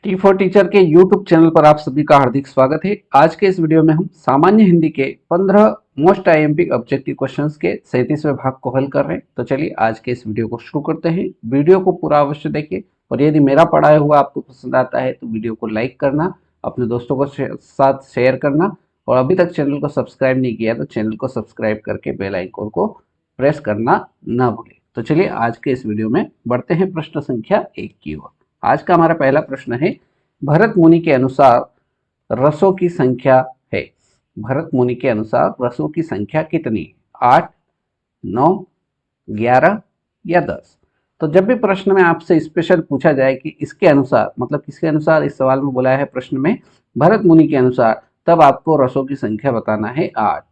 T for teacher के YouTube channel पर आप सभी का हार्दिक स्वागत है। आज के इस वीडियो में हम सामान्य हिंदी के 15 मोस्ट आईएमपी ऑब्जेक्टिव क्वेश्चंस के 37वें भाग को हल कर रहे हैं। तो चलिए आज के इस वीडियो को शुरू करते हैं। वीडियो को पूरा अवश्य देखिए और यदि मेरा पढ़ाया हुआ आपको पसंद आता है तो वीडियो को लाइक करना, अपने दोस्तों के साथ शेयर करना और अभी तक चैनल को सब्सक्राइब नहीं किया तो चैनल को सब्सक्राइब करके बेल आइकन को प्रेस करना ना भूलें। तो चलिए आज के इस वीडियो में बढ़ते हैं प्रश्न संख्या 1 की ओर। आज का हमारा पहला प्रश्न है, भरत मुनि के अनुसार रसों की संख्या है। भरत मुनि के अनुसार रसों की संख्या कितनी? 8, 9, 11 या 10? तो जब भी प्रश्न में आपसे स्पेशल पूछा जाए कि इसके अनुसार, मतलब किसके अनुसार इस सवाल में बोला है प्रश्न में, भरत मुनि के अनुसार, तब आपको रसों की संख्या बताना है 8।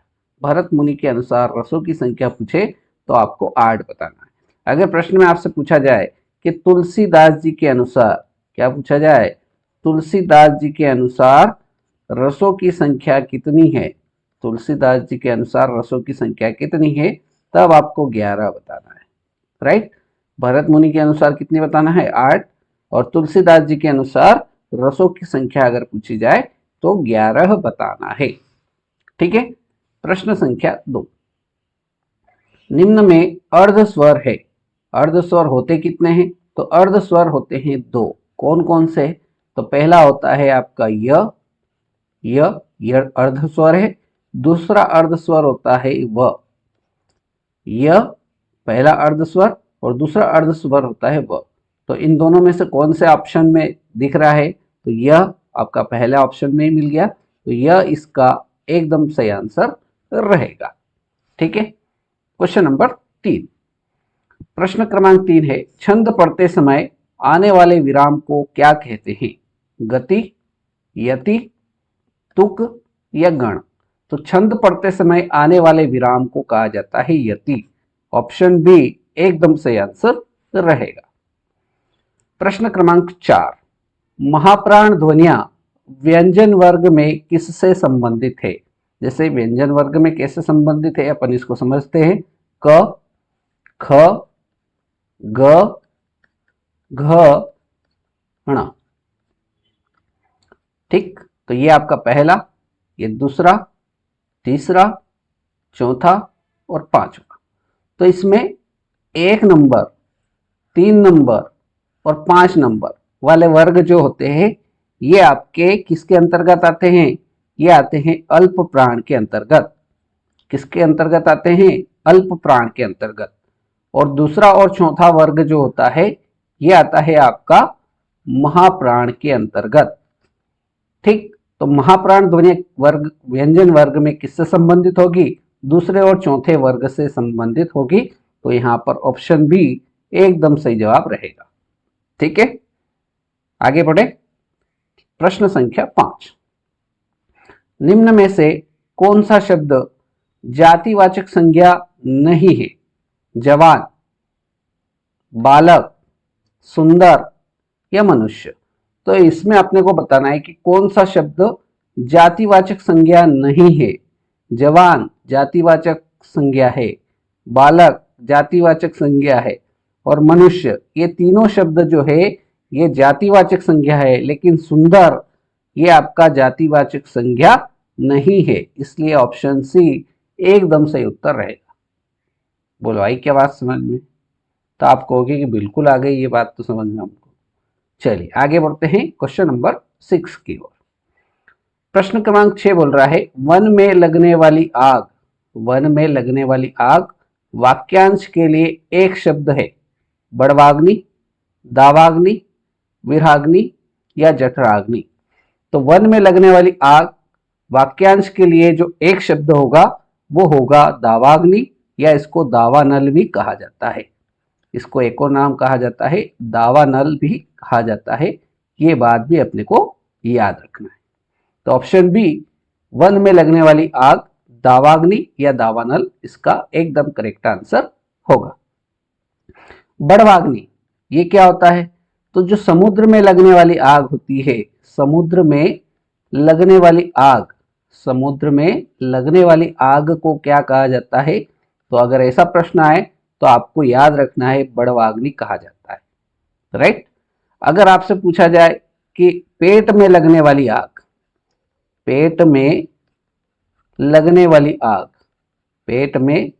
भरत मुनि के अनुसार रसों की संख्या पूछे तो आपको 8 बताना है। अगर प्रश्न में आपसे पूछा जाए कि तुलसीदास जी के अनुसार, क्या पूछा जाए? तुलसीदास जी के अनुसार रसों की संख्या कितनी है? तुलसीदास जी के अनुसार रसों की संख्या कितनी है? तब आपको 11 बताना है। राइट, भरत मुनि के अनुसार कितनी बताना है? 8। और तुलसीदास जी के अनुसार रसों की संख्या अगर पूछी जाए तो 11 बताना है। ठीक है। प्रश्न संख्या 2, निम्न में अर्ध स्वर है। अर्ध स्वर होते कितने हैं? तो अर्ध स्वर होते हैं 2। कौन कौन से? तो पहला होता है आपका य अर्ध स्वर है। दूसरा अर्ध स्वर होता है व। य पहला अर्ध स्वर और दूसरा अर्ध स्वर होता है व। तो इन दोनों में से कौन से ऑप्शन में दिख रहा है? तो यह आपका पहला ऑप्शन में मिल गया, तो यह इसका एकदम सही आंसर रहेगा। ठीक है। क्वेश्चन नंबर 3, प्रश्न क्रमांक 3 है, छंद पढ़ते समय आने वाले विराम को क्या कहते हैं? गति, यति, तुक या गण? तो छंद पढ़ते समय आने वाले विराम को कहा जाता है यति। ऑप्शन बी एकदम सही आंसर रहेगा। प्रश्न क्रमांक 4, महाप्राण ध्वनियां व्यंजन वर्ग में किससे संबंधित है? जैसे व्यंजन वर्ग में कैसे संबंधित है अपन इसको समझते हैं। क, ख, ग, घ, ण। ठीक, तो ये आपका पहला, ये दूसरा, तीसरा, चौथा और पांचवा। तो इसमें 1 नंबर, 3 नंबर और 5 नंबर वाले वर्ग जो होते हैं ये आपके किसके अंतर्गत आते हैं? ये आते हैं अल्प प्राण के अंतर्गत। किसके अंतर्गत आते हैं? अल्प प्राण के अंतर्गत। और दूसरा और चौथा वर्ग जो होता है ये आता है आपका महाप्राण के अंतर्गत। ठीक, तो महाप्राण ध्वनि वर्ग व्यंजन वर्ग में किससे संबंधित होगी? दूसरे और चौथे वर्ग से संबंधित होगी। तो यहां पर ऑप्शन बी एकदम सही जवाब रहेगा। ठीक है, आगे बढ़े। प्रश्न संख्या 5, निम्न में से कौन सा शब्द जातिवाचक संज्ञा नहीं है? जवान, बालक, सुंदर या मनुष्य? तो इसमें अपने को बताना है कि कौन सा शब्द जातिवाचक संज्ञा नहीं है। जवान जातिवाचक संज्ञा है, बालक जातिवाचक संज्ञा है और मनुष्य, ये तीनों शब्द जो है ये जातिवाचक संज्ञा है, लेकिन सुंदर ये आपका जातिवाचक संज्ञा नहीं है। इसलिए ऑप्शन सी एकदम सही उत्तर रहेगा। बोलो आई क्या बात समझ में? तो आप कहोगे कि बिल्कुल आ गई ये बात तो समझ में हमको। चलिए आगे बढ़ते हैं क्वेश्चन नंबर 6 की ओर। प्रश्न क्रमांक 6 बोल रहा है, वन में लगने वाली आग। वन में लगने वाली आग वाक्यांश के लिए एक शब्द है। बड़वाग्नि, दावाग्नि, विरहाग्नि या जठराग्नि? तो वन में लगने वाली आग वाक्यांश के लिए जो एक शब्द होगा वो होगा दावाग्नि, या इसको दावानल भी कहा जाता है। इसको एक और नाम कहा जाता है दावानल भी कहा जाता है। ये बात भी अपने को याद रखना है। तो ऑप्शन बी, वन में लगने वाली आग दावाग्नि या दावानल, इसका एकदम करेक्ट आंसर होगा। बड़वाग्नि ये क्या होता है? तो जो समुद्र में लगने वाली आग होती है, समुद्र में लगने वाली आग, समुद्र में लगने वाली आग को क्या कहा जाता है? तो अगर ऐसा प्रश्न आए तो आपको याद रखना है बड़वाग्नि कहा जाता है। राइट, अगर आपसे पूछा जाए कि पेट में लगने वाली आग, पेट में लगने वाली आग, पेट में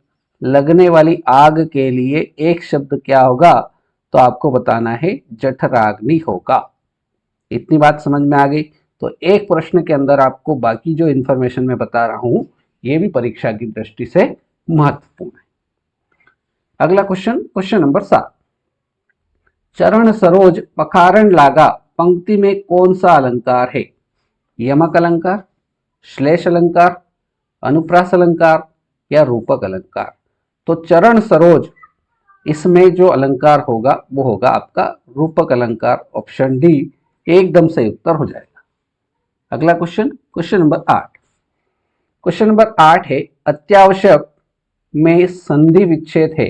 लगने वाली आग के लिए एक शब्द क्या होगा, तो आपको बताना है जठराग्नि होगा। इतनी बात समझ में आ गई। तो एक प्रश्न के अंदर आपको बाकी जो इंफॉर्मेशन मैं बता रहा हूं ये भी परीक्षा की दृष्टि से महत्वपूर्ण है। अगला क्वेश्चन, क्वेश्चन नंबर 7, चरण सरोज पखारण लागा पंक्ति में कौन सा अलंकार है? यमक अलंकार, श्लेष अलंकार, अनुप्रास अलंकार या रूपक अलंकार? तो चरण सरोज इसमें जो अलंकार होगा वो होगा आपका रूपक अलंकार, ऑप्शन डी एकदम सही उत्तर हो जाएगा। अगला question, question number 8, question number 8 है अत्यावश्यक में संधि विच्छेद है।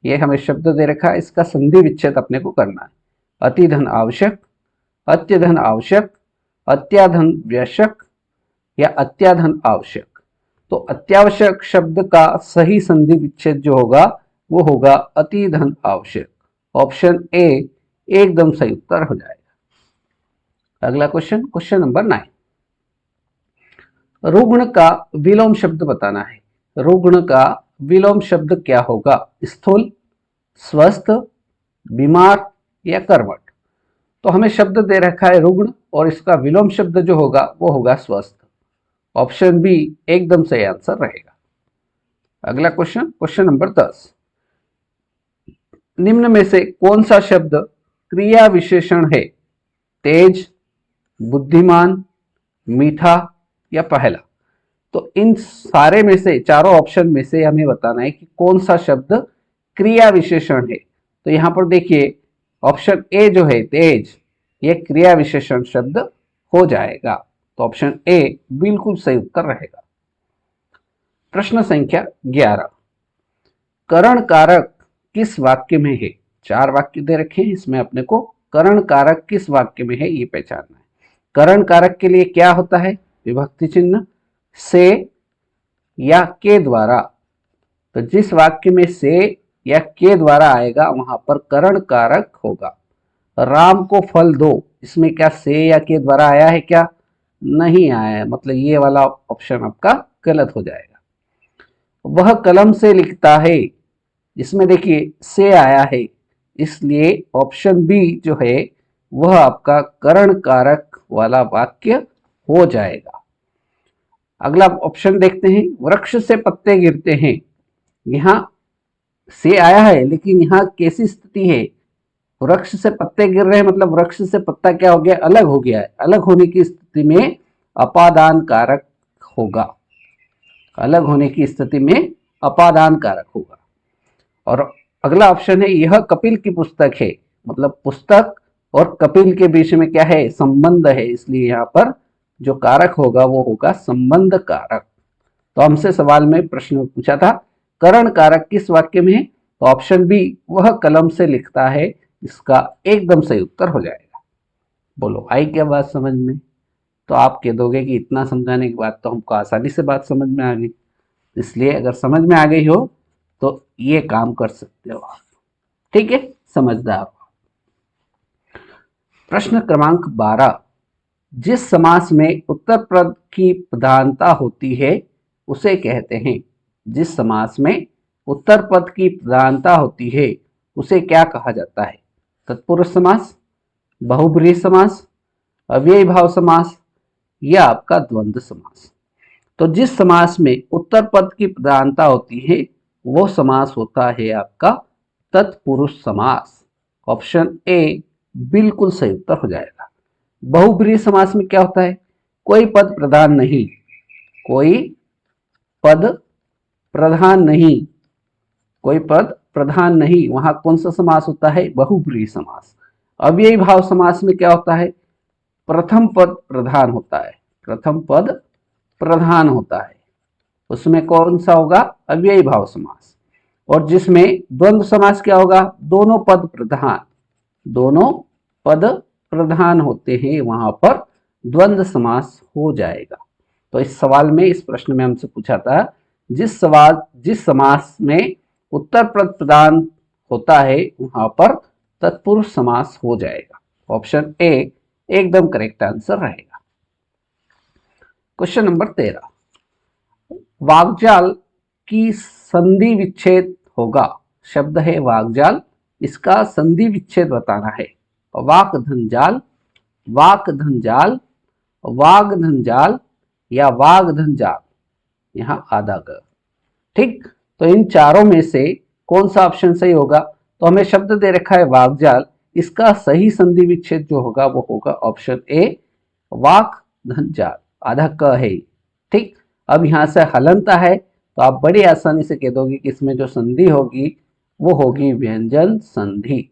ये हमें शब्द दे रखा है, इसका संधि विच्छेद अपने को करना है। अतिधन आवश्यक, अत्यधन आवश्यक, अत्याधन व्यश्यक या अत्याधन आवश्यक? तो अत्यावश्यक शब्द का सही संधि विच्छेद जो होगा वो होगा अतिधन आवश्यक, ऑप्शन ए एकदम सही उत्तर हो जाएगा। अगला क्वेश्चन, क्वेश्चन नंबर 9, रुग्ण का विलोम शब्द बताना है। रुग्ण का विलोम शब्द क्या होगा? स्थूल, स्वस्थ, बीमार या कर्मठ? तो हमें शब्द दे रखा है रुग्ण और इसका विलोम शब्द जो होगा वो होगा स्वस्थ, ऑप्शन बी एकदम सही आंसर रहेगा। अगला क्वेश्चन, क्वेश्चन नंबर 10, निम्न में से कौन सा शब्द क्रिया विशेषण है? तेज, बुद्धिमान, मीठा या पहला? तो इन सारे में से, चारों ऑप्शन में से हमें बताना है कि कौन सा शब्द क्रिया विशेषण है। तो यहां पर देखिए ऑप्शन ए जो है तेज, ये क्रिया विशेषण शब्द हो जाएगा, तो ऑप्शन ए बिल्कुल सही उत्तर रहेगा। प्रश्न संख्या 11, करण कारक किस वाक्य में है? 4 वाक्य दे रखे हैं, इसमें अपने को करण कारक किस वाक्य में है ये पहचानना है। करण कारक के लिए क्या होता है? विभक्ति चिन्ह, से या के द्वारा। तो जिस वाक्य में से या के द्वारा आएगा वहां पर करण कारक होगा। राम को फल दो, इसमें क्या से या के द्वारा आया है? क्या नहीं आया है, मतलब ये वाला ऑप्शन आपका गलत हो जाएगा। वह कलम से लिखता है, इसमें देखिए से आया है, इसलिए ऑप्शन बी जो है वह आपका करण कारक वाला वाक्य हो जाएगा। अगला ऑप्शन देखते हैं, वृक्ष से पत्ते गिरते हैं। यहां से आया है लेकिन यहां कैसी स्थिति है? वृक्ष से पत्ते गिर रहे हैं मतलब वृक्ष से पत्ता क्या हो गया? अलग हो गया है। अलग होने की स्थिति में अपादान कारक होगा, अलग होने की स्थिति में अपादान कारक होगा। और अगला ऑप्शन है यह कपिल की पुस्तक है, मतलब पुस्तक और कपिल के बीच में क्या है? संबंध है, इसलिए यहाँ पर जो कारक होगा वो होगा संबंध कारक। तो हमसे सवाल में प्रश्न पूछा था करण कारक किस वाक्य में है? तो ऑप्शन बी वह कलम से लिखता है, इसका एकदम सही उत्तर हो जाएगा। बोलो आई क्या बात समझ में? तो आप कह दोगे कि इतना समझाने के बाद तो हमको आसानी से बात समझ में आ गई, इसलिए अगर समझ में आ गई हो तो ये काम कर सकते हो आप, ठीक है, समझदार हो। प्रश्न क्रमांक 12, जिस समास में उत्तर पद की प्रधानता होती है उसे कहते हैं। जिस समास में उत्तर पद की प्रधानता होती है उसे क्या कहा जाता है? तत्पुरुष समास, बहुब्रीहि समास, अव्ययी भाव समास या आपका द्वंद्व समास? तो जिस समास में उत्तर पद की प्रधानता होती है वो समास होता है आपका तत्पुरुष समास, ऑप्शन ए बिल्कुल सही उत्तर हो जाएगा। बहुब्रीहि समास में क्या होता है? कोई पद प्रधान नहीं, कोई पद प्रधान नहीं, कोई पद प्रधान नहीं, वहां कौन सा समास होता है? बहुब्रीहि समास। अव्ययी भाव समास में क्या होता है? प्रथम पद प्रधान होता है, प्रथम पद प्रधान होता है, उसमें कौन सा होगा? अव्ययी भाव समास। और जिसमें द्वंद्व समास क्या होगा? दोनों पद प्रधान, दोनों पद प्रधान होते हैं, वहां पर द्वंद्व समास हो जाएगा। तो इस सवाल में, इस प्रश्न में हमसे पूछा था जिस समास में उत्तर पद प्रधान होता है वहां पर तत्पुरुष समास हो जाएगा, ऑप्शन ए एकदम करेक्ट आंसर रहेगा। क्वेश्चन नंबर 13, वाग्जाल की संधि विच्छेद होगा। शब्द है वाग्जाल, इसका संधि विच्छेद बताना है। वाक धनजाल, वाक धनजाल, वाग धनजाल या वाग धनजाल, यहां आधा ग। ठीक, तो इन चारों में से कौन सा ऑप्शन सही होगा? तो हमें शब्द दे रखा है वाग्जाल, इसका सही संधि विच्छेद जो होगा वो होगा ऑप्शन ए वाक धनजाल, आधा क है। ठीक, अब यहां से हलंता है तो आप बड़ी आसानी से कह दोगे कि इसमें जो संधि होगी वो होगी व्यंजन संधि।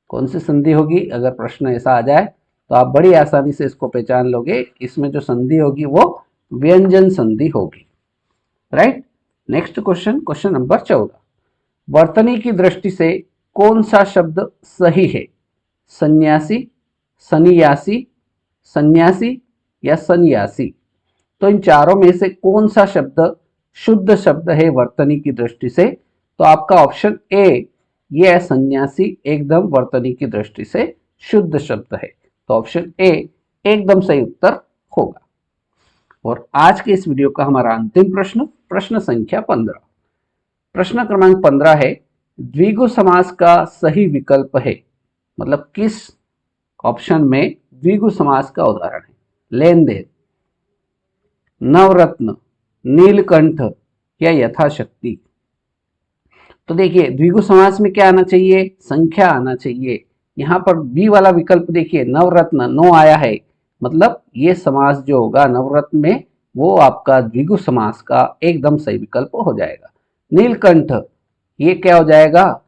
कौन सी संधि होगी? अगर प्रश्न ऐसा आ जाए तो आप बड़ी आसानी से इसको पहचान लोगे, इसमें जो संधि होगी वो व्यंजन संधि होगी। Right, next question, question number 14, वर्तनी की दृष्टि से कौन सा शब्द सही है? सन्यासी, सन्यासी, सन्यासी या सन्यासी? तो इन चारों में से कौन सा शब्द शुद्ध शब्द है वर्तनी की दृष्टि से? तो आपका ऑप्शन ए ये है सन्यासी, एकदम वर्तनी की दृष्टि से शुद्ध शब्द है। तो ऑप्शन ए एकदम सही उत्तर होगा। और आज के इस वीडियो का हमारा अंतिम प्रश्न, प्रश्न संख्या 15। प्रश्न क्रमांक 15 है, द्विगु समास का सही विकल्प है, मतलब किस ऑप्शन में द्विगु समास का उदाहरण है? लेन देन, नवरत्न, नीलकंठ या यथाशक्ति? तो देखिए द्विगु समास में क्या आना चाहिए? संख्या आना चाहिए। यहाँ पर बी वाला विकल्प देखिए, नवरत्न, नो आया है, मतलब ये समास जो होगा नवरत्न में वो आपका द्विगु समास का एकदम सही विकल्प हो जाएगा। नीलकंठ ये क्या हो जाएगा?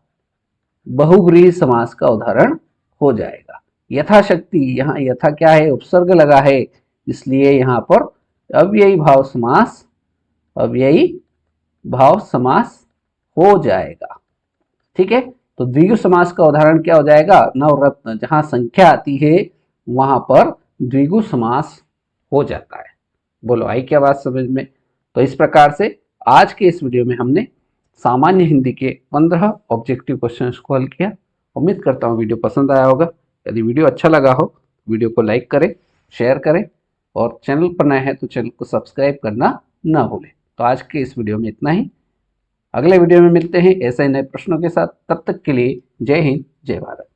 बहुव्रीहि समास का उदाहरण हो जाएगा। यथाशक्ति, यहाँ यथा क्या है? उपसर्ग लगा है, इसलिए यहाँ पर अव्ययी भाव समास, अव्ययी भाव समास हो जाएगा। ठीक है, तो द्विगु समास का उदाहरण क्या हो जाएगा? नवरत्न, जहां संख्या आती है वहां पर द्विगु समास हो जाता है। बोलो आई क्या बात समझ में? तो इस प्रकार से आज के इस वीडियो में हमने सामान्य हिंदी के 15 ऑब्जेक्टिव क्वेश्चंस को हल किया। उम्मीद करता हूँ वीडियो पसंद आया होगा। यदि वीडियो अच्छा लगा हो वीडियो को लाइक करें, शेयर करें और चैनल पर नए हैं तो चैनल को सब्सक्राइब करना ना भूलें। तो आज के इस वीडियो में इतना ही, अगले वीडियो में मिलते हैं ऐसे नए प्रश्नों के साथ। तब तक के लिए जय हिंद, जय भारत।